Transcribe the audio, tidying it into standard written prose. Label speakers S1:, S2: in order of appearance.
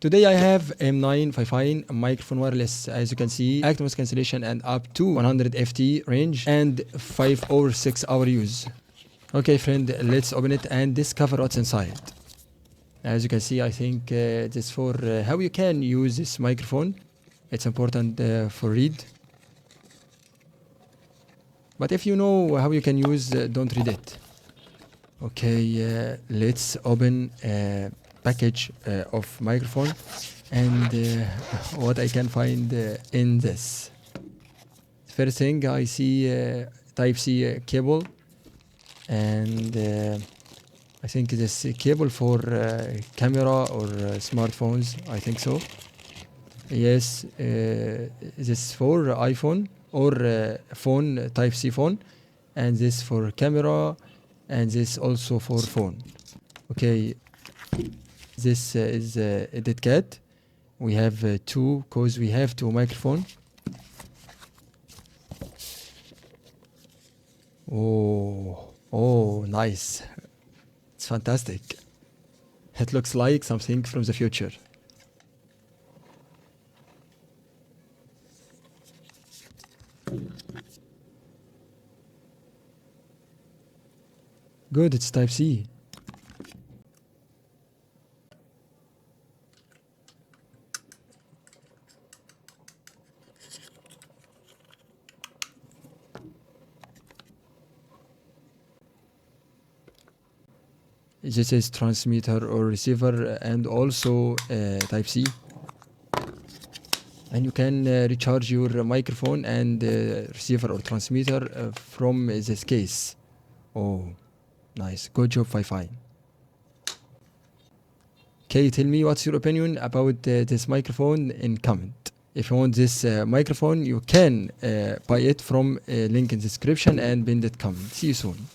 S1: Today I have M955 microphone wireless, as you can see, active noise cancellation and up to 100 FT range and 5 or 6 hour use. Okay friend, let's open it and discover what's inside. As you can see, I think this for how you can use this microphone. It's important for read. But if you know how you can use, don't read it. Okay, let's open package of microphone and what I can find in this. First thing I see type C cable, and I think this cable for camera or smartphones, I think so. Yes, this for iPhone or phone, type C phone, and this for camera, and this also for phone. Okay, this is a dead cat. We have two, cause we have two microphone. Oh, nice. It's fantastic. It looks like something from the future. Good, it's type C. This is transmitter or receiver and also type C. And you can recharge your microphone and receiver or transmitter from this case. Oh, nice. Good job, Fi-Fi. Okay, tell me what's your opinion about this microphone in comment. If you want this microphone, you can buy it from link in the description and pin that comment. See you soon.